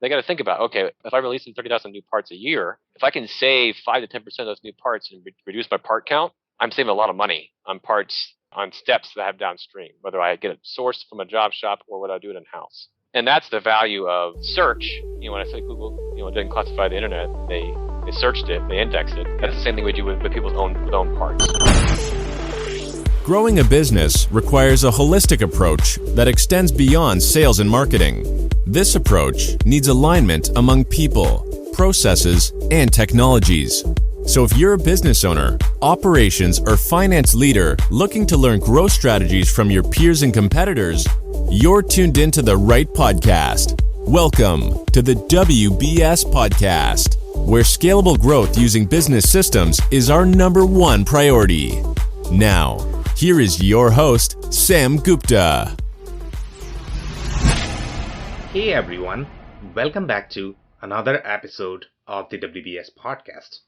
they got to think about, okay, if I'm releasing 30,000 new parts a year, if I can save 5 to 10% of those new parts and reduce my part count, I'm saving a lot of money on parts, on steps that I have downstream, whether I get it sourced from a job shop or whether I do it in-house. And that's the value of search. When I say Google, didn't classify the internet, they searched it, they indexed it. That's the same thing we do with people's own parts. Growing a business requires a holistic approach that extends beyond sales and marketing. This approach needs alignment among people, processes, and technologies. So if you're a business owner, operations, or finance leader looking to learn growth strategies from your peers and competitors, you're tuned into the right podcast. Welcome to the WBS Podcast, where scalable growth using business systems is our number one priority. Now, here is your host, Sam Gupta. Hey everyone, welcome back to another episode of the WBS Podcast.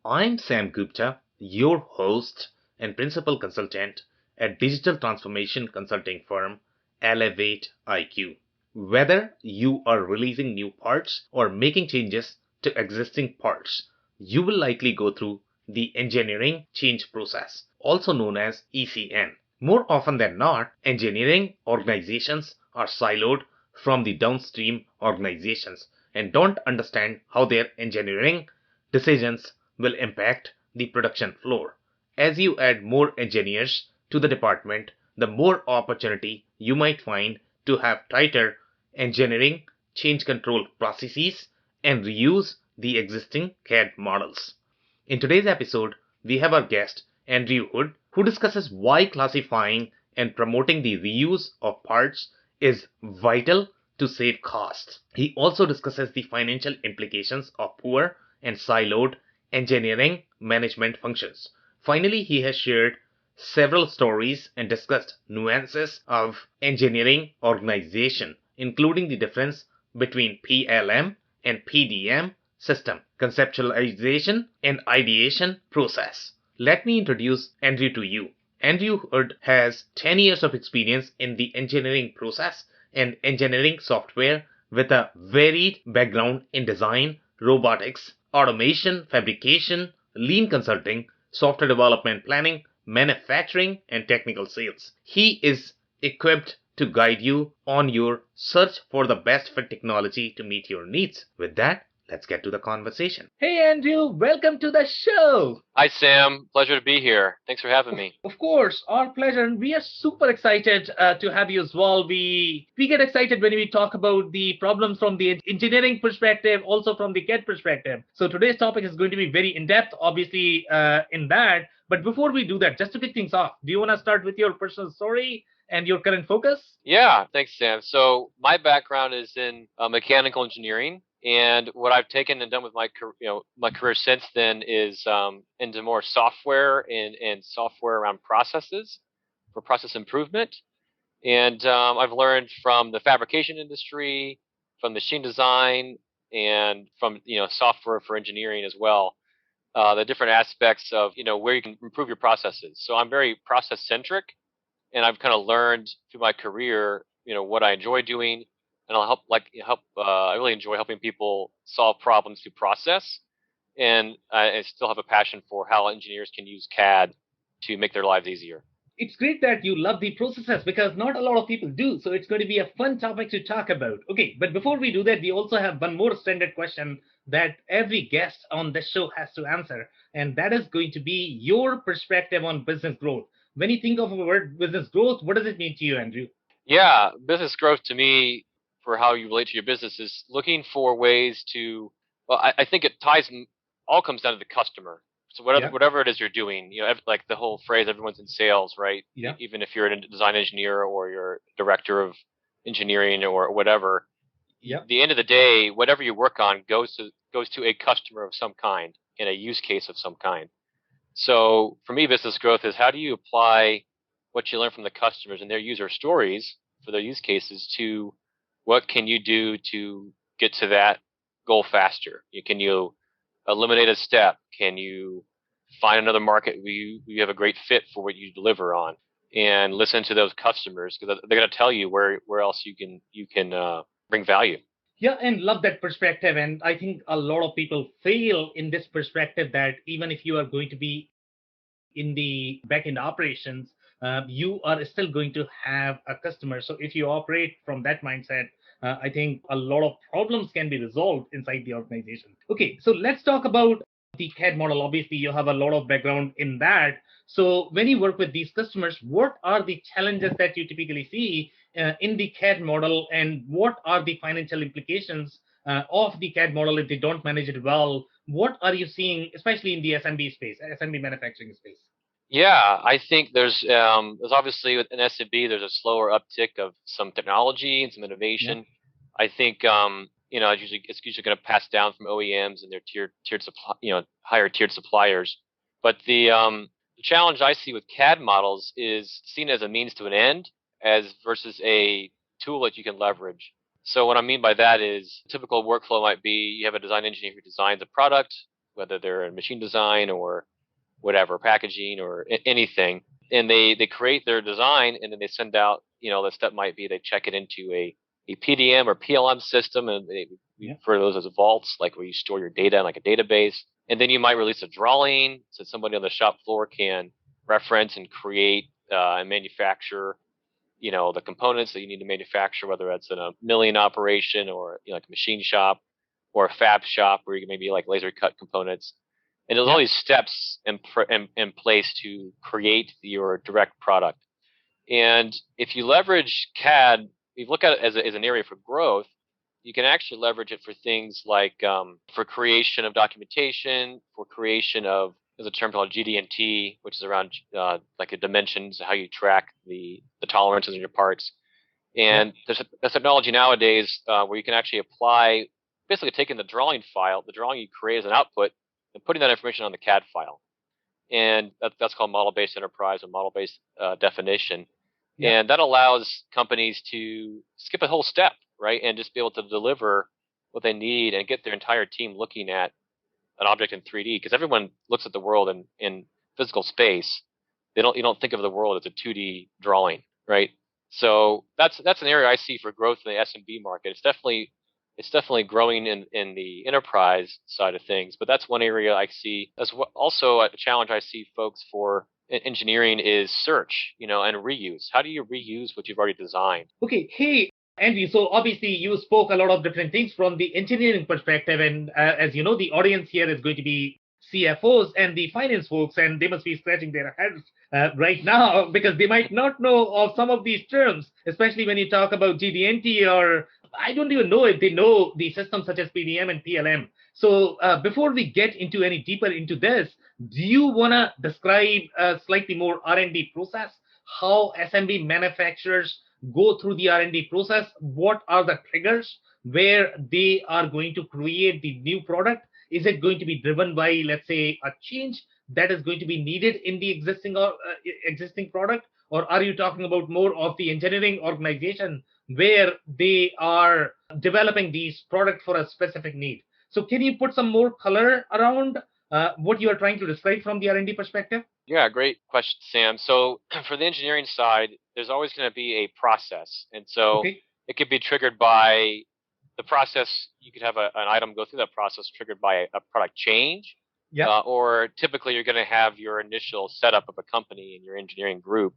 I'm Sam Gupta, your host and principal consultant at digital transformation consulting firm Elevate IQ. Whether you are releasing new parts or making changes to existing parts, you will likely go through the engineering change process, also known as ECN. More often than not, engineering organizations are siloed from the downstream organizations and don't understand how their engineering decisions will impact the production floor. As you add more engineers to the department, the more opportunity you might find to have tighter engineering change control processes and reuse the existing CAD models. In today's episode, we have our guest, Andr Hood, who discusses why classifying and promoting the reuse of parts is vital to save costs. He also discusses the financial implications of poor and siloed engineering management functions. Finally, he has shared several stories and discussed nuances of engineering organization, including the difference between PLM and PDM system, conceptualization, and ideation process. Let me introduce Andr to you. Andr Hood has 10 years of experience in the engineering process and engineering software with a varied background in design, robotics, automation, fabrication, lean consulting, software development planning, manufacturing, and technical sales. He is equipped to guide you on your search for the best fit technology to meet your needs. With that, let's get to the conversation. Hey Andr, welcome to the show. Hi Sam, pleasure to be here. Thanks for having me. Of course, our pleasure, and we are super excited to have you as well. We get excited when we talk about the problems from the engineering perspective, also from the CAD perspective. So today's topic is going to be very in-depth, obviously, in that. But before we do that, just to kick things off, do you want to start with your personal story and your current focus? Yeah, thanks Sam. So my background is in mechanical engineering. And what I've taken and done with my career since then is into more software and software around processes for process improvement. And I've learned from the fabrication industry, from machine design, and from software for engineering as well, the different aspects of where you can improve your processes. So I'm very process centric, and I've kind of learned through my career what I enjoy doing. And I'll help. I really enjoy helping people solve problems through process, and I still have a passion for how engineers can use CAD to make their lives easier. It's great that you love the processes because not a lot of people do. So it's going to be a fun topic to talk about. Okay, but before we do that, we also have one more standard question that every guest on this show has to answer, and that is going to be your perspective on business growth. When you think of the word business growth, what does it mean to you, Andr? Yeah, business growth to me, for how you relate to your business, is looking for ways to, well, I think it all comes down to the customer. So whatever it is you're doing, like the whole phrase, everyone's in sales, right? Yeah. Even if you're a design engineer or you're director of engineering or whatever, at the end of the day, whatever you work on goes to a customer of some kind in a use case of some kind. So for me, business growth is how do you apply what you learn from the customers and their user stories for their use cases to what can you do to get to that goal faster? Can you eliminate a step? Can you find another market where you have a great fit for what you deliver on? And listen to those customers because they're going to tell you where else you can bring value. Yeah, and love that perspective. And I think a lot of people fail in this perspective that even if you are going to be in the backend operations, you are still going to have a customer. So if you operate from that mindset, I think a lot of problems can be resolved inside the organization. Okay, so let's talk about the CAD model. Obviously, you have a lot of background in that. So when you work with these customers, what are the challenges that you typically see in the CAD model, and what are the financial implications of the CAD model if they don't manage it well? What are you seeing, especially in the SMB space, SMB manufacturing space? Yeah, I think there's obviously with an SMB there's a slower uptick of some technology and some Yeah, innovation. I think it's usually going to pass down from OEMs and their tiered supply, higher tiered suppliers. But the challenge I see with CAD models is seen as a means to an end as versus a tool that you can leverage. So what I mean by that is typical workflow might be you have a design engineer who designs a product, whether they're in machine design or whatever, packaging or anything, and they create their design and then they send out, the step might be they check it into a PDM or PLM system, and we yeah, refer to those as vaults, like where you store your data in like a database. And then you might release a drawing so somebody on the shop floor can reference and create and manufacture, the components that you need to manufacture, whether it's in a milling operation or like a machine shop or a fab shop where you can maybe like laser cut components. And there's all yeah. these steps in place to create your direct product. And if you leverage CAD, if you look at it as an area for growth, you can actually leverage it for things like for creation of documentation, for creation of, there's a term called GD&T, which is around like the dimensions, how you track the tolerances in your parts. Yeah, And there's a technology nowadays where you can actually apply, basically taking the drawing file, the drawing you create as an output, and putting that information on the CAD file. And that's called model-based enterprise or model-based definition. yeah, And that allows companies to skip a whole step, right, and just be able to deliver what they need and get their entire team looking at an object in 3D. Because everyone looks at the world in physical space. You don't think of the world as a 2D drawing, right? So that's an area I see for growth in the SMB market. It's definitely growing in the enterprise side of things, but that's one area I see as well. Also, a challenge I see folks for engineering is search, and reuse. How do you reuse what you've already designed? okay. Hey, Andy, so obviously you spoke a lot of different things from the engineering perspective, and as you know, the audience here is going to be CFOs and the finance folks, and they must be scratching their heads right now because they might not know of some of these terms, especially when you talk about GD&T, or I don't even know if they know the systems such as PDM and PLM. So before we get into any deeper into this, do you want to describe a slightly more R&D process? How SMB manufacturers go through the R&D process? What are the triggers where they are going to create the new product? Is it going to be driven by, let's say, a change that is going to be needed in the existing product, or are you talking about more of the engineering organization where they are developing these products for a specific need? So can you put some more color around what you are trying to describe from the R&D perspective? Yeah, great question, Sam. So for the engineering side, there's always going to be a process. And so Okay. it could be triggered by the process. You could have an item go through that process triggered by a product change, Yeah. or typically you're going to have your initial setup of a company in your engineering group,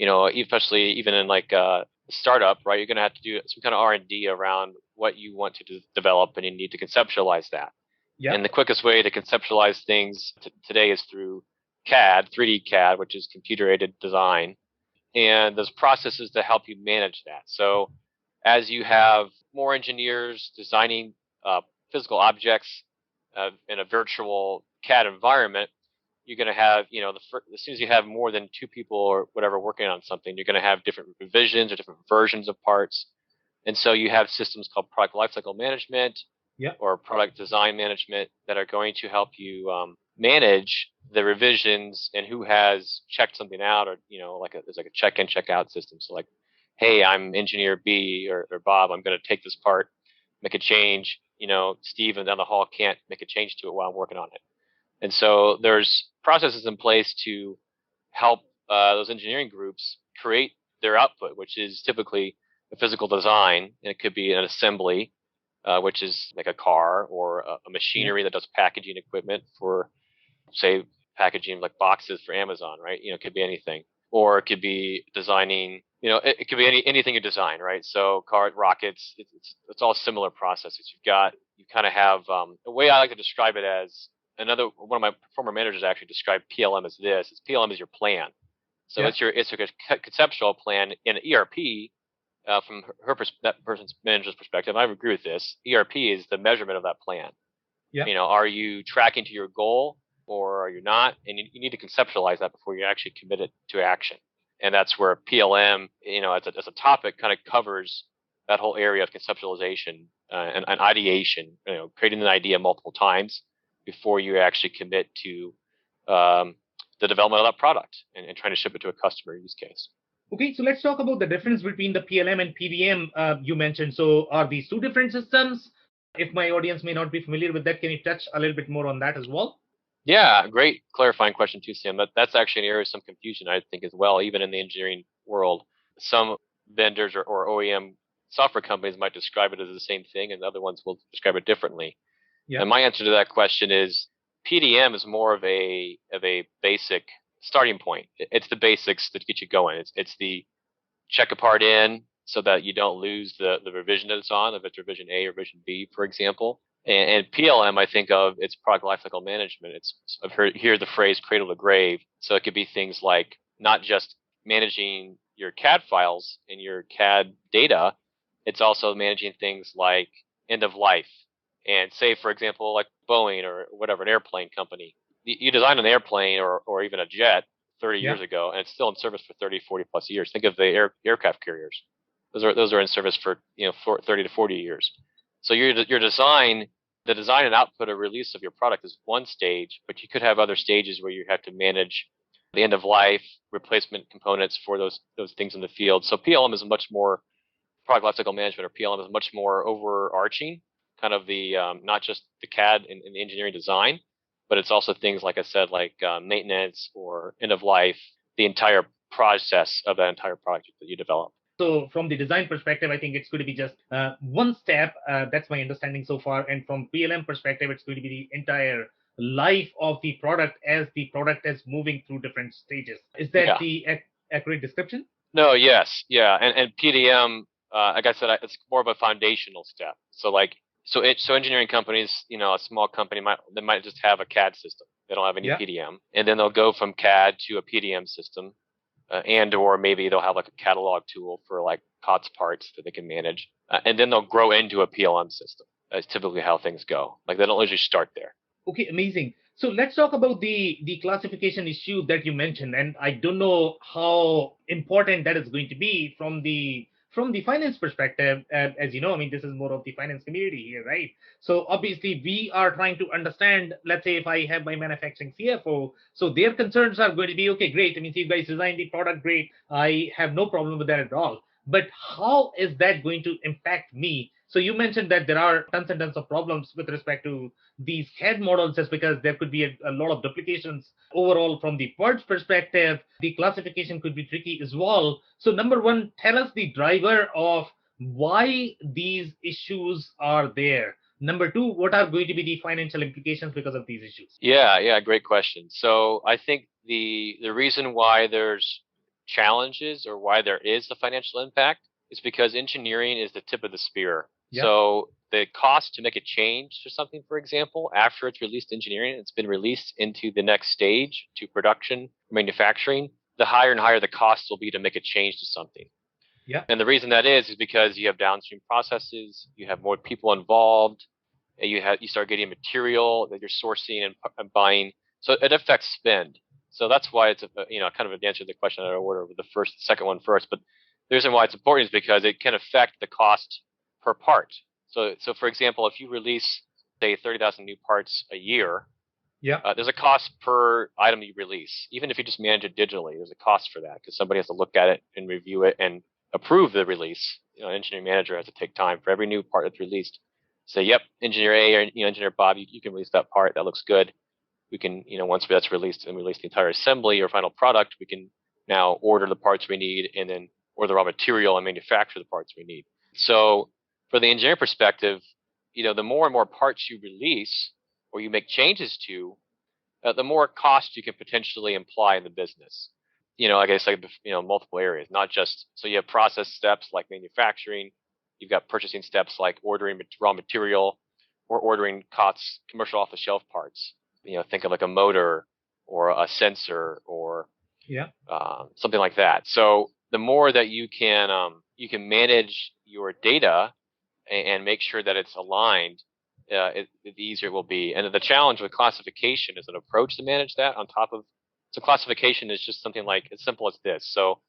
especially even in like a startup, right? You're going to have to do some kind of R&D around what you want to develop, and you need to conceptualize that. Yeah. And the quickest way to conceptualize things today is through CAD, 3D CAD, which is computer aided design. And there's processes to help you manage that. So as you have more engineers designing physical objects in a virtual CAD environment, you're going to have, as soon as you have more than two people or whatever working on something, you're going to have different revisions or different versions of parts. And so you have systems called product lifecycle management Yeah. or product design management that are going to help you manage the revisions and who has checked something out, or there's like a check in check out system. So like, hey, I'm engineer B or Bob, I'm going to take this part, make a change. Steve down the hall can't make a change to it while I'm working on it. And so there's processes in place to help those engineering groups create their output, which is typically a physical design, and it could be an assembly, which is like a car or a machinery that does packaging equipment for, say, packaging like boxes for Amazon, right? It could be anything, or it could be designing. It could be anything you design, right? So cars, rockets, it's all similar processes. You kind of have the way I like to describe it as one of my former managers actually described PLM as this. PLM is your plan. So it's a conceptual plan in an ERP. From that person's manager's perspective, I agree with this. ERP is the measurement of that plan. Yeah. Are you tracking to your goal or are you not? And you need to conceptualize that before you actually commit it to action. And that's where PLM, as a topic, kind of covers that whole area of conceptualization and ideation. Creating an idea multiple times before you actually commit to the development of that product and trying to ship it to a customer use case. Okay, so let's talk about the difference between the PLM and PDM you mentioned. So are these two different systems? If my audience may not be familiar with that, can you touch a little bit more on that as well? Yeah, great clarifying question too, Sam. That's actually an area of some confusion, I think, as well, even in the engineering world. Some vendors or OEM software companies might describe it as the same thing, and other ones will describe it differently. Yeah. And my answer to that question is PDM is more of a basic starting point. It's the basics that get you going. It's the check a part in so that you don't lose the revision that it's on, if it's revision A or revision B, for example. And PLM, I think of its product lifecycle management. I've heard the phrase cradle to grave. So it could be things like not just managing your CAD files and your CAD data, it's also managing things like end of life. And say, for example, like Boeing or whatever, an airplane company. You design an airplane or even a jet 30 years ago, and it's still in service for 30, 40 plus years. Think of the aircraft carriers. Those are in service for 30 to 40 years. So your design, the design and output or release of your product is one stage, but you could have other stages where you have to manage the end of life, replacement components for those things in the field. So PLM is much more product lifecycle management, or PLM is much more overarching, kind of the not just the CAD and the engineering design, but it's also things like I said, like maintenance or end of life, the entire process of that entire project that you develop. So from the design perspective, I think it's going to be just one step. That's my understanding so far. And from PLM perspective, it's going to be the entire life of the product as the product is moving through different stages. Is that the accurate description? No, yes. Yeah. And PDM, like I said, it's more of a foundational step. So engineering companies, a small company might just have a CAD system. They don't have any PDM. And then they'll go from CAD to a PDM system. Or maybe they'll have like a catalog tool for like COTS parts that they can manage. And then they'll grow into a PLM system. That's typically how things go. Like they don't usually start there. Okay, amazing. So let's talk about the classification issue that you mentioned. And I don't know how important that is going to be from the finance perspective. As you know, I mean, this is more of the finance community here, right? So obviously we are trying to understand, let's say if I have my manufacturing CFO, so their concerns are going to be, okay, great. I mean, you guys designed the product, great. I have no problem with that at all. But how is that going to impact me? So you mentioned that there are tons and tons of problems with respect to these CAD models, just because there could be a lot of duplications overall from the parts perspective. The classification could be tricky as well. So number one, tell us the driver of why these issues are there. Number two, what are going to be the financial implications because of these issues? Yeah, great question. So I think the reason why there's challenges or why there is the financial impact is because engineering is the tip of the spear. Yep. So the cost to make a change to something, for example, after it's released engineering, it's been released into the next stage to production, manufacturing, the higher and higher the cost will be to make a change to something. Yeah. And the reason that is because you have downstream processes, you have more people involved, and you start getting material that you're sourcing and buying. So it affects spend. So that's why it's kind of an answer to the question out of order with the second one first. But the reason why it's important is because it can affect the cost per part. So for example, if you release, say, 30,000 new parts a year, there's a cost per item you release. Even if you just manage it digitally, there's a cost for that because somebody has to look at it and review it and approve the release. An engineering manager has to take time for every new part that's released. Say, yep, engineer A or engineer Bob, you can release that part. That looks good. We can, once that's released and release the entire assembly or final product, we can now order the parts we need and then order the raw material and manufacture the parts we need. So for the engineer perspective, the more and more parts you release or you make changes to, the more cost you can potentially imply in the business. Like I said, multiple areas, not just, so you have process steps like manufacturing, you've got purchasing steps like ordering raw material or ordering COTS, commercial off-the-shelf parts. Think of like a motor or a sensor or something like that. So the more that you can manage your data and make sure that it's aligned, the easier it will be. And the challenge with classification is an approach to manage that on top of. So classification is just something like as simple as this. So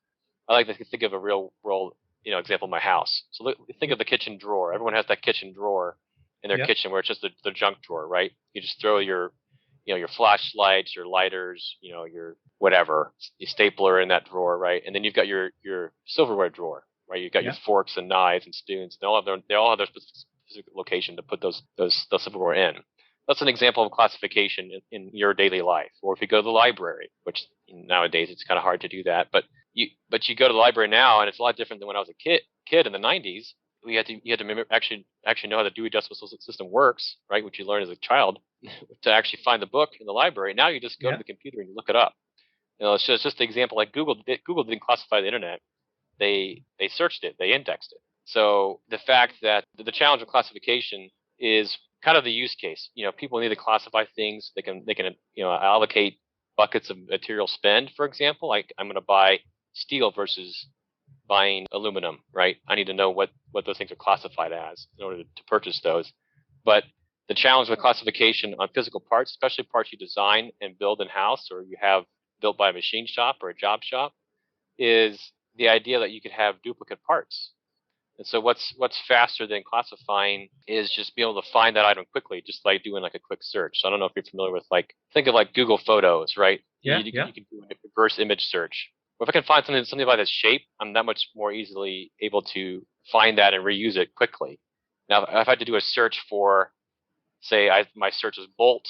I like to think of a real world, example in my house. So think of the kitchen drawer. Everyone has that kitchen drawer in their kitchen where it's just the junk drawer, right? You just throw your flashlights, your lighters, your whatever, your stapler in that drawer, right? And then you've got your silverware drawer, right? You've got your forks and knives and spoons. They all have their specific location to put those silverware in. That's an example of classification in your daily life. Or if you go to the library, which nowadays it's kind of hard to do that, but you go to the library now, and it's a lot different than when I was a kid in the 90s. You had to remember, actually know how the Dewey Decimal System works, right? Which you learn as a child to actually find the book in the library. Now you just go to the computer and you look it up. It's just the example. Like Google didn't classify the internet; they searched it, they indexed it. So the fact that the challenge of classification is kind of the use case. People need to classify things. They can allocate buckets of material spend. For example, like I'm going to buy steel versus buying aluminum, right? I need to know what those things are classified as in order to purchase those. But the challenge with classification on physical parts, especially parts you design and build in-house or you have built by a machine shop or a job shop, is the idea that you could have duplicate parts. And so what's faster than classifying is just being able to find that item quickly, just like doing like a quick search. So I don't know if you're familiar with think of like Google Photos, right? You can do a reverse image search. Or if I can find something by this shape, I'm that much more easily able to find that and reuse it quickly. Now, if I had to do a search for, say, my search is bolt,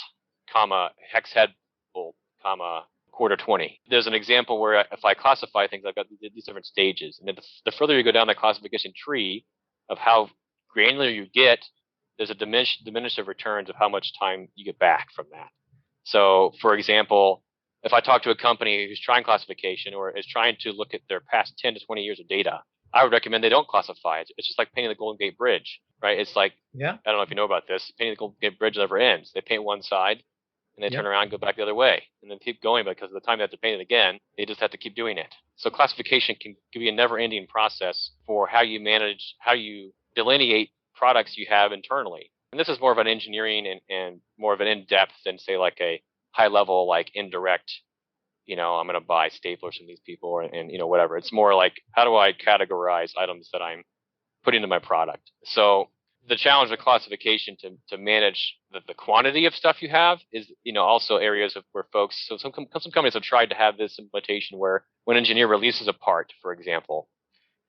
hex head bolt, quarter 20. There's an example where if I classify things, I've got these different stages. And then the further you go down the classification tree of how granular you get, there's a diminished returns of how much time you get back from that. So, for example, if I talk to a company who's trying classification or is trying to look at their past 10 to 20 years of data, I would recommend they don't classify it. It's just like painting the Golden Gate Bridge, right? It's like, I don't know if you know about this, painting the Golden Gate Bridge never ends. They paint one side, and they turn around and go back the other way, and then keep going because of the time they have to paint it again. They just have to keep doing it. So classification can be a never-ending process for how you delineate products you have internally. And this is more of an engineering and more of an in-depth than, say, like a high-level, like indirect, I'm going to buy staplers from these people and whatever. It's more like, how do I categorize items that I'm putting in my product? So the challenge of classification to manage the quantity of stuff you have is, also areas where folks, so some companies have tried to have this implementation where when an engineer releases a part, for example,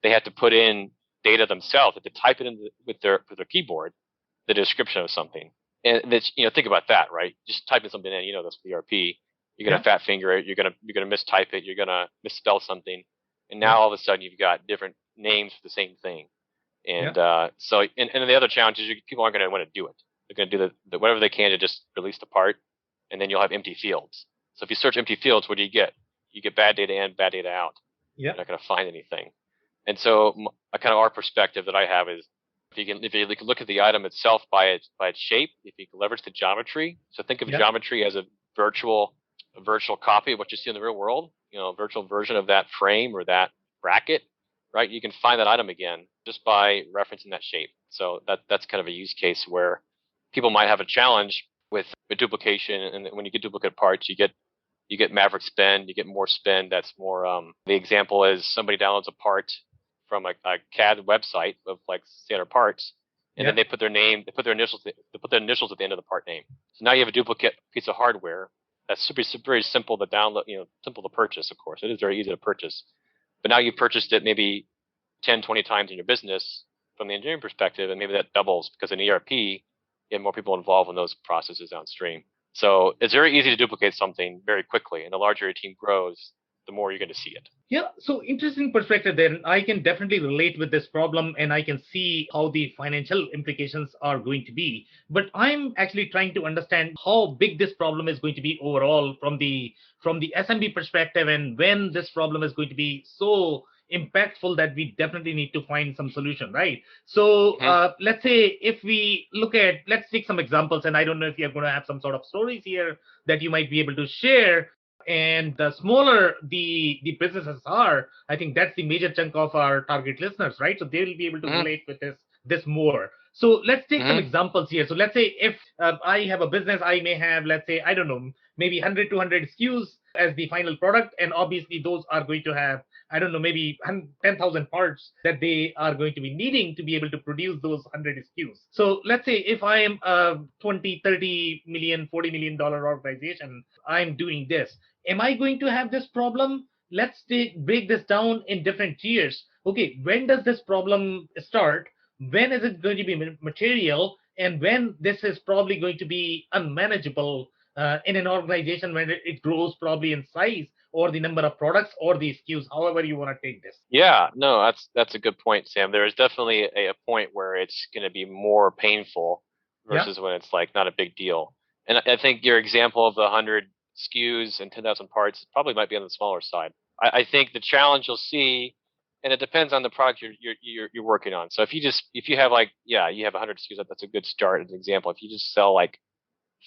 they have to put in data themselves, they have to type it in with their keyboard, the description of something. And that's, think about that, right? Just typing something in, that's the ERP. You're going to fat finger it, you're going to mistype it, you're going to misspell something. And now all of a sudden you've got different names for the same thing. And so the other challenge is people aren't going to want to do it. They're going to do whatever they can to just release the part, and then you'll have empty fields. So if you search empty fields, what do you get? You get bad data in, bad data out. You're not going to find anything. And so kind of our perspective that I have is if you can look at the item itself by its shape, if you can leverage the geometry. So think of geometry as a virtual copy of what you see in the real world, a virtual version of that frame or that bracket, right? You can find that item again just by referencing that shape. So that's kind of a use case where people might have a challenge with duplication, and when you get duplicate parts, you get maverick spend, you get more spend. That's more. The example is somebody downloads a part from a CAD website of like standard parts, and then they put their name, they put their initials at the end of the part name. So now you have a duplicate piece of hardware that's very simple to download, simple to purchase. Of course, it is very easy to purchase, but now you've purchased it maybe 10, 20 times in your business from the engineering perspective, and maybe that doubles because in ERP, you have more people involved in those processes downstream. So it's very easy to duplicate something very quickly, and the larger your team grows, the more you're going to see it. Yeah, so interesting perspective there. I can definitely relate with this problem and I can see how the financial implications are going to be. But I'm actually trying to understand how big this problem is going to be overall from the SMB perspective, and when this problem is going to be so impactful that we definitely need to find some solution, right? So let's say if we look at, let's take some examples, and I don't know if you're going to have some sort of stories here that you might be able to share. And the smaller the businesses are, I think that's the major chunk of our target listeners, right? So they will be able to relate with this more. So let's take some examples here. So let's say if I have a business, I may have, let's say, I don't know, maybe 100 to 100 SKUs as the final product, and obviously those are going to have, I don't know, maybe 10,000 parts that they are going to be needing to be able to produce those 100 SKUs. So let's say if I am a 20, 30 million, $40 million organization, I'm doing this. Am I going to have this problem? Let's break this down in different tiers. Okay, when does this problem start? When is it going to be material? And when this is probably going to be unmanageable in an organization when it grows probably in size, or the number of products, or the SKUs, however you want to take this. Yeah, no, that's a good point, Sam. There is definitely a point where it's going to be more painful versus when it's like not a big deal. And I think your example of the 100 SKUs and 10,000 parts probably might be on the smaller side. I think the challenge you'll see, and it depends on the product you're working on. So if you have like, yeah, you have 100 SKUs, that's a good start as an example. If you just sell like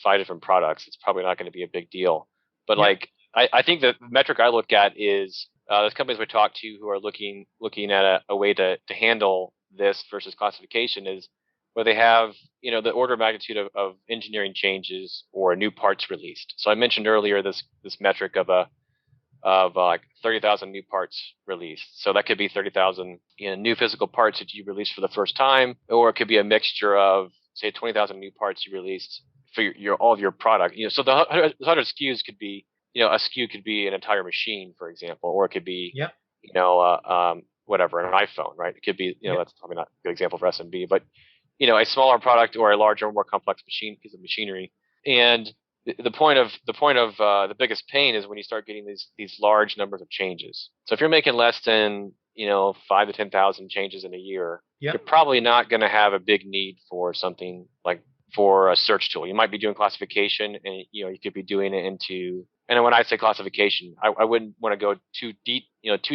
5 different products, it's probably not going to be a big deal. But like, I think the metric I look at is those companies we talk to who are looking at a way to handle this versus classification is where they have, the order of magnitude of engineering changes or new parts released. So I mentioned earlier this metric of like 30,000 new parts released. So that could be 30,000 new physical parts that you released for the first time, or it could be a mixture of, say, 20,000 new parts you released for all of your product. So the 100 SKUs could be, a SKU could be an entire machine, for example, or it could be, whatever, an iPhone, right? It could be, that's probably not a good example for SMB, but a smaller product or a larger, more complex piece of machinery. And the point of the biggest pain is when you start getting these large numbers of changes. So if you're making less than 5 to 10,000 changes in a year, you're probably not going to have a big need for something like for a search tool. You might be doing classification, and you could be doing it into. And when I say classification, I wouldn't want to go too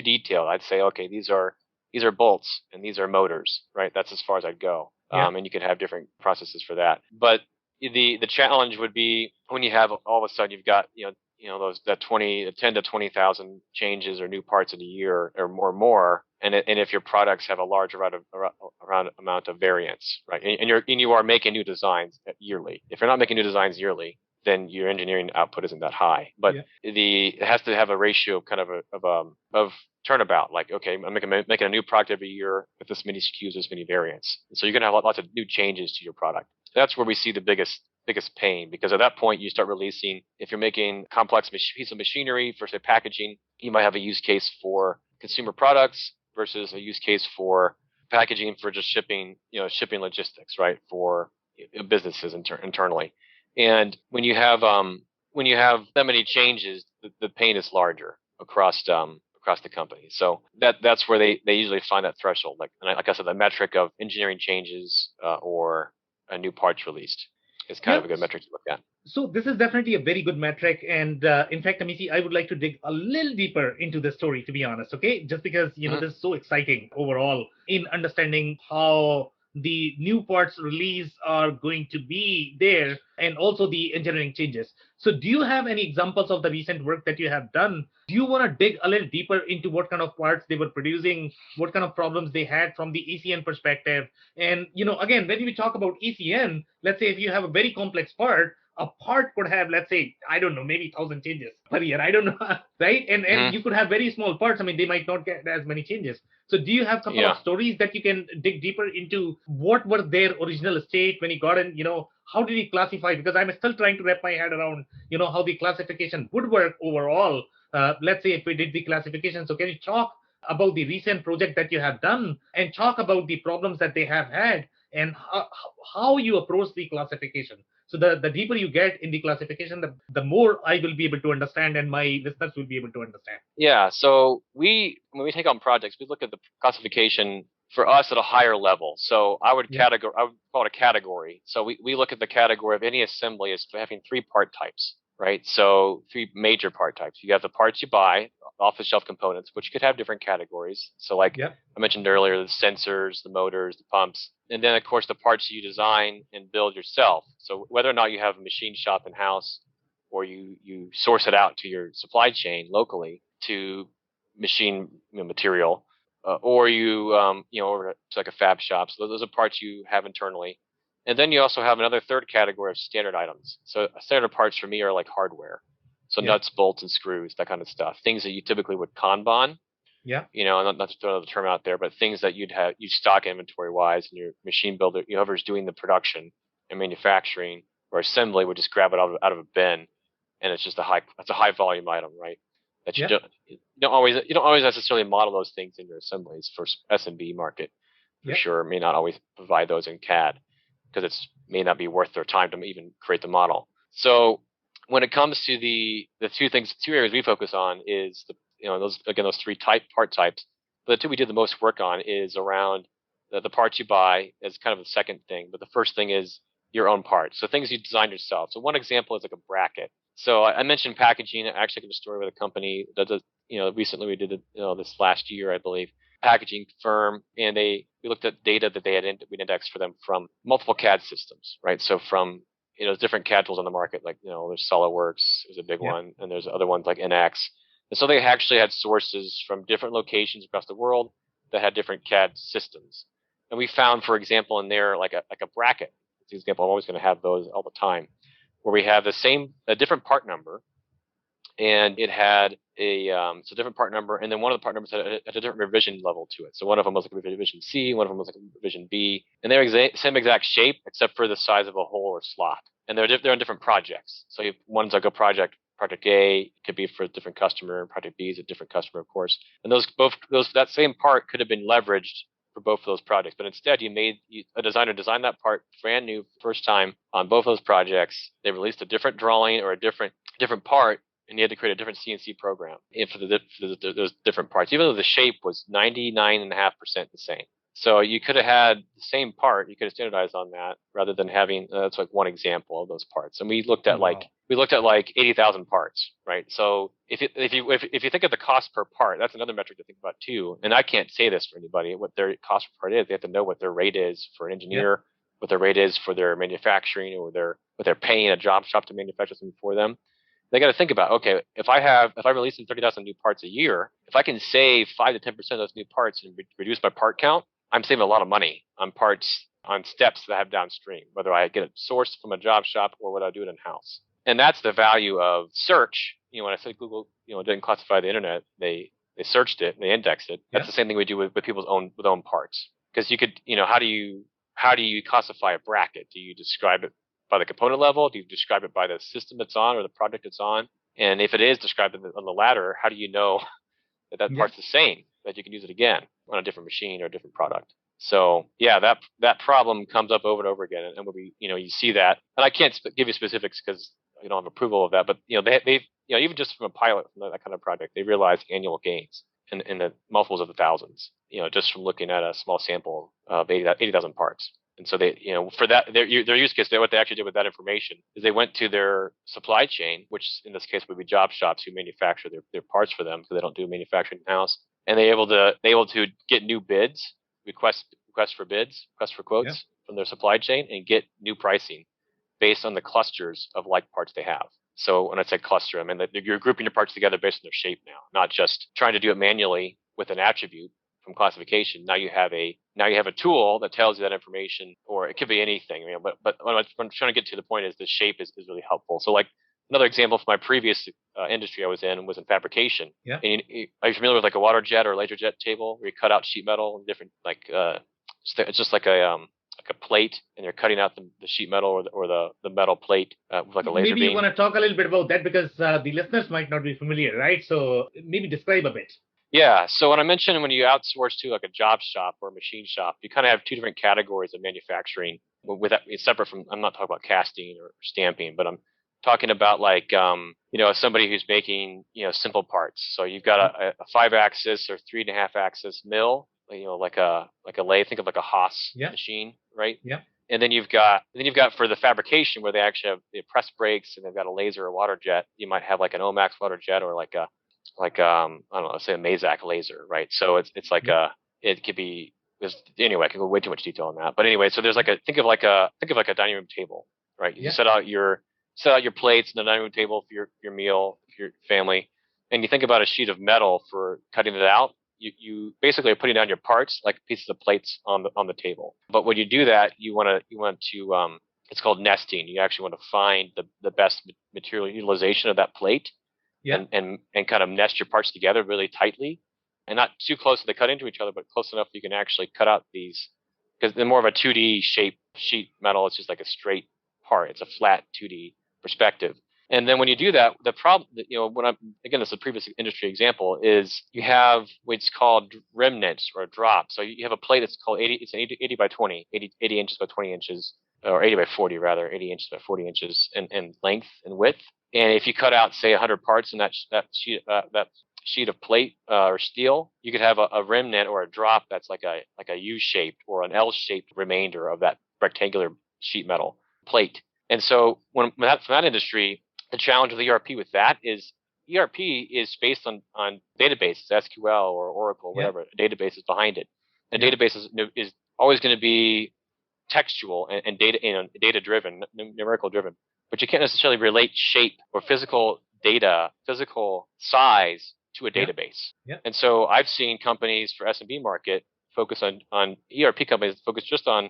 detailed. I'd say, okay, these are bolts and these are motors, right? That's as far as I'd go. And you could have different processes for that. But the challenge would be when you have all of a sudden you've got those 10 to 20,000 changes or new parts in a year or more, and if your products have a large amount of variance, right? And you are making new designs yearly. If you're not making new designs yearly, then your engineering output isn't that high. But it has to have a ratio of turnabout. Like, okay, I'm making a new product every year with this many SKUs, this many variants. So you're going to have lots of new changes to your product. That's where we see the biggest pain, because at that point you start releasing, if you're making complex piece of machinery for, say, packaging, you might have a use case for consumer products versus a use case for packaging for just shipping logistics, right, for businesses internally. And when you have that many changes, the pain is larger across the company. So that's where they usually find that threshold. Like I said, the metric of engineering changes or a new parts released is kind of a good metric to look at. So this is definitely a very good metric. And in fact, Amisi, I would like to dig a little deeper into the story, to be honest, okay? Just because, this is so exciting overall in understanding how the new parts release are going to be there, and also the engineering changes. So do you have any examples of the recent work that you have done? Do you want to dig a little deeper into what kind of parts they were producing, what kind of problems they had from the ECN perspective? And, again, when we talk about ECN, let's say if you have a very complex part, a part could have, let's say, I don't know, maybe 1,000 changes per year. I don't know, right? And you could have very small parts. I mean, they might not get as many changes. So do you have a couple of stories that you can dig deeper into? What were their original state when he got in? How did he classify? Because I'm still trying to wrap my head around, how the classification would work overall. Let's say if we did the classification. So can you talk about the recent project that you have done and talk about the problems that they have had? and how you approach the classification. So the deeper you get in the classification, the more I will be able to understand and my listeners will be able to understand. Yeah. So when we take on projects, we look at the classification for us at a higher level. So I would call it a category. So we look at the category of any assembly as having three part types, right? So three major part types. You have the parts you buy, off-the-shelf components, which could have different categories. So like I mentioned earlier, the sensors, the motors, the pumps, and then of course the parts you design and build yourself. So whether or not you have a machine shop in-house or you source it out to your supply chain locally to machine material, or over to like a fab shop. So those are parts you have internally. And then you also have another third category of standard items. So standard parts for me are like hardware. So nuts, bolts, and screws, that kind of stuff. Things that you typically would Kanban. Yeah. Not to throw the term out there, but things that you'd stock inventory wise, and your machine builder, whoever's doing the production and manufacturing or assembly would just grab it out of a bin, and it's just a high volume item, right? That you don't always necessarily model those things in your assemblies for SMB market for sure. May not always provide those in CAD because it may not be worth their time to even create the model. So when it comes to the two areas we focus on is those three part types. But the two we did the most work on is around the parts you buy as kind of the second thing, but the first thing is your own parts. So things you design yourself. So one example is like a bracket. So I mentioned packaging. I actually got a story with a company that does, recently we did it, this last year, I believe, packaging firm, and we looked at data that they had we'd indexed for them from multiple CAD systems, right? So from, different CAD tools on the market, like, there's SolidWorks is a big one, and there's other ones like NX. And so they actually had sources from different locations across the world that had different CAD systems. And we found, for example, in there, like a bracket. It's an example. I'm always going to have those all the time, where we have a different part number, and it had a different part number, and then one of the part numbers had a different revision level to it. So one of them was like a revision C, one of them was like a revision B, and they're same exact shape except for the size of a hole or slot. And they're on different projects. So one's like a project A could be for a different customer, project B is a different customer, of course. And that same part could have been leveraged for both of those projects, but instead a designer designed that part brand new first time on both of those projects. They released a different drawing or a different part, and you had to create a different CNC program for those different parts, even though the shape was 99.5% the same. So you could have had the same part, you could have standardized on that rather than having that's like one example of those parts. And we looked at like 80,000 parts, right? So if you think of the cost per part, that's another metric to think about too. And I can't say this for anybody what their cost per part is. They have to know what their rate is for an engineer, what their rate is for their manufacturing, or what they're paying a job shop to manufacture something for them. They got to think about, okay, if I release 30,000 new parts a year, if I can save 5 to 10% of those new parts and reduce my part count, I'm saving a lot of money on parts, on steps that I have downstream, whether I get it sourced from a job shop or whether I do it in-house. And that's the value of search. When I said Google, didn't classify the internet, they searched it and they indexed it. That's the same thing we do with people's own parts. Because you could, how do you classify a bracket? Do you describe it by the component level? Do you describe it by the system it's on or the project it's on? And if it is described on the latter, how do you know that part's the same, that you can use it again on a different machine or a different product? So that problem comes up over and over again, and when you see that, and I can't give you specifics because I don't have approval of that, but they've even just from a pilot from that kind of project, they realized annual gains in the multiples of the thousands, just from looking at a small sample of 80,000 parts. And so they, for that, their use case, what they actually did with that information is they went to their supply chain, which in this case would be job shops who manufacture their parts for them because they don't do manufacturing in-house, and they able to get new bids, request for quotes from their supply chain, and get new pricing based on the clusters of like parts they have. So when I say cluster, I mean that you're grouping your parts together based on their shape now, not just trying to do it manually with an attribute from classification. Now you have a tool that tells you that information, or it could be anything. But what I'm trying to get to the point is the shape is really helpful. So like another example from my previous industry I was in fabrication. Yeah. And are you familiar with like a water jet or laser jet table where you cut out sheet metal and different it's just like a plate, and you're cutting out the sheet metal or the metal plate with like a laser beam. Maybe you want to talk a little bit about that because the listeners might not be familiar, right? So maybe describe a bit. Yeah. So when I mentioned when you outsource to like a job shop or a machine shop, you kind of have two different categories of manufacturing. With that, it's separate from. I'm not talking about casting or stamping, but I'm talking about like somebody who's making simple parts. So you've got a 5-axis or 3.5-axis mill, like a lathe. Think of like a Haas machine, right? Yeah. And then you've got for the fabrication where they actually have the press brakes and they've got a laser or water jet. You might have like an Omax water jet or like I don't know, say a Mazak laser, right? So it's like it could be anyway. I can go way too much detail on that, but anyway, so there's think of like a dining room table, right? You set out your plates and the dining room table for your meal, for your family, and you think about a sheet of metal for cutting it out. You basically are putting down your parts like pieces of plates on the table. But when you do that, you want to it's called nesting. You actually want to find the best material utilization of that plate. Yeah. And kind of nest your parts together really tightly, and not too close that they cut into each other, but close enough that you can actually cut out these, because they're more of a 2D shape sheet metal. It's just like a straight part. It's a flat 2D perspective. And then when you do that, the problem, again, this is a previous industry example, is you have what's called remnants or a drop. So you have a plate that's called 80, it's an 80 by 20, 80 inches by 20 inches, or 80 by 40 rather, 80 inches by 40 inches in length and width. And if you cut out, say, 100 parts in that sheet of plate or steel, you could have a remnant or a drop that's like a U-shaped or an L-shaped remainder of that rectangular sheet metal plate. And so from that industry, the challenge with ERP with that is ERP is based on databases, SQL or Oracle, whatever. A database is behind it. A database is always going to be textual and data driven, numerical driven. But you can't necessarily relate shape or physical data, physical size to a database. Yeah. And so I've seen companies for S&B market focus on ERP companies focus just on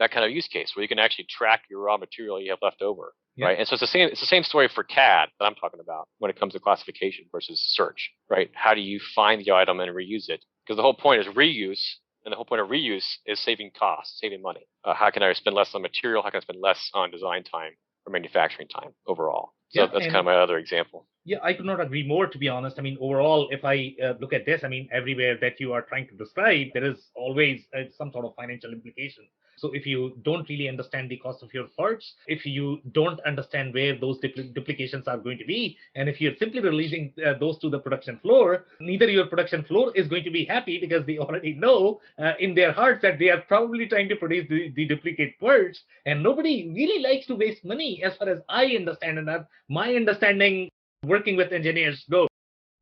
that kind of use case where you can actually track your raw material you have left over. Yeah. Right. And so it's the same story for CAD that I'm talking about when it comes to classification versus search. Right. How do you find the item and reuse it? Because the whole point is reuse. And the whole point of reuse is saving costs, saving money. How can I spend less on material? How can I spend less on design time or manufacturing time overall? So that's kind of my other example. Yeah, I could not agree more, to be honest. I mean, overall, if I look at this, I mean, everywhere that you are trying to describe, there is always some sort of financial implication. So if you don't really understand the cost of your parts, if you don't understand where those duplications are going to be, and if you're simply releasing those to the production floor, neither your production floor is going to be happy because they already know in their hearts that they are probably trying to produce the duplicate parts, and nobody really likes to waste money as far as I understand, and my understanding working with engineers go.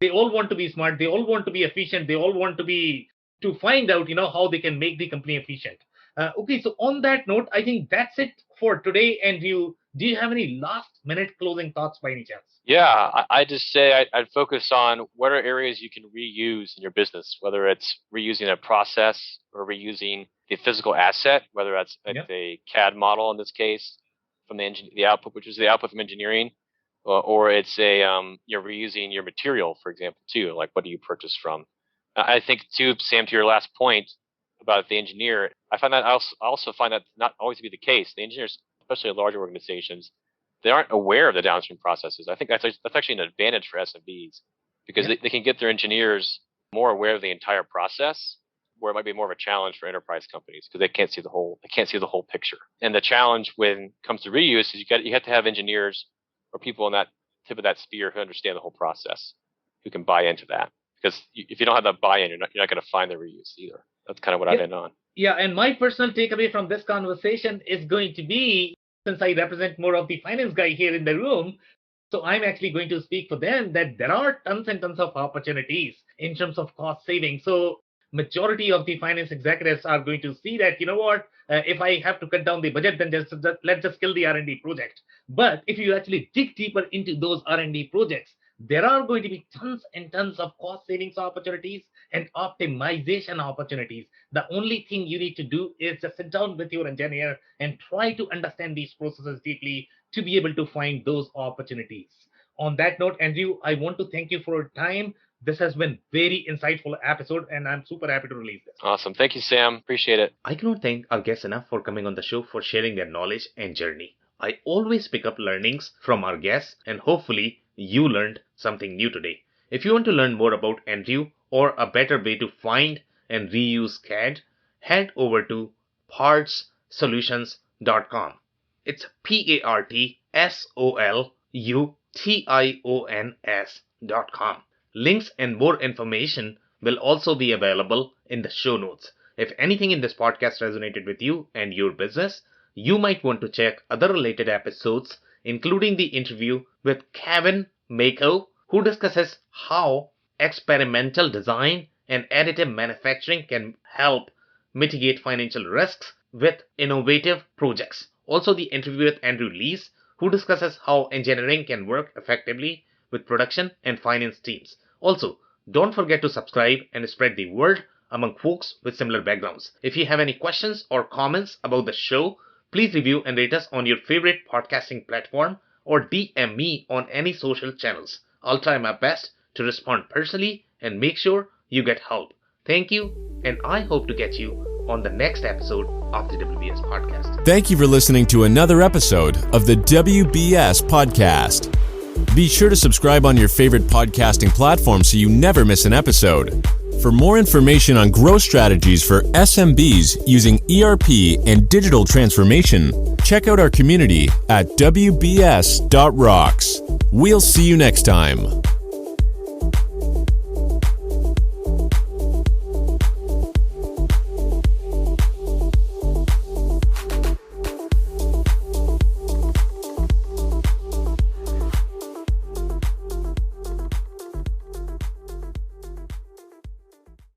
They all want to be smart. They all want to be efficient. They all want to find out, how they can make the company efficient. Okay, so on that note, I think that's it for today. And do you have any last minute closing thoughts by any chance? Yeah, I just say I'd focus on what are areas you can reuse in your business, whether it's reusing a process or reusing the physical asset, whether that's a CAD model in this case from the output, which is the output from engineering, or it's you're reusing your material, for example, too. Like, what do you purchase from? I think too, Sam, to your last point about the engineer, I also find that not always to be the case. The engineers, especially in larger organizations, they aren't aware of the downstream processes. I think that's actually an advantage for SMBs because they can get their engineers more aware of the entire process, where it might be more of a challenge for enterprise companies because they can't see the whole picture. And the challenge when it comes to reuse is you have to have engineers or people in that tip of that spear who understand the whole process, who can buy into that. Because if you don't have that buy-in, you're not going to find the reuse either. That's kind of what I've been on. Yeah, and my personal takeaway from this conversation is going to be, since I represent more of the finance guy here in the room, so I'm actually going to speak for them that there are tons and tons of opportunities in terms of cost saving. So majority of the finance executives are going to see that, if I have to cut down the budget, then let's just kill the R&D project. But if you actually dig deeper into those R&D projects, there are going to be tons and tons of cost savings opportunities and optimization opportunities. The only thing you need to do is just sit down with your engineer and try to understand these processes deeply to be able to find those opportunities. On that note, Andrew, I want to thank you for your time. This has been very insightful episode, and I'm super happy to release this. Awesome. Thank you, Sam. Appreciate it. I cannot thank our guests enough for coming on the show for sharing their knowledge and journey. I always pick up learnings from our guests, and hopefully you learned something new today. If you want to learn more about Andr or a better way to find and reuse CAD, head over to partssolutions.com. It's partssolutions.com. Links and more information will also be available in the show notes. If anything in this podcast resonated with you and your business, you might want to check other related episodes, including the interview with Kevin Mako, who discusses how experimental design and additive manufacturing can help mitigate financial risks with innovative projects. Also, the interview with Andrew Lees, who discusses how engineering can work effectively with production and finance teams. Also, don't forget to subscribe and spread the word among folks with similar backgrounds. If you have any questions or comments about the show, please review and rate us on your favorite podcasting platform or DM me on any social channels. I'll try my best to respond personally and make sure you get help. Thank you, and I hope to get you on the next episode of the WBS Podcast. Thank you for listening to another episode of the WBS Podcast. Be sure to subscribe on your favorite podcasting platform so you never miss an episode. For more information on growth strategies for SMBs using ERP and digital transformation, check out our community at WBS.rocks. We'll see you next time.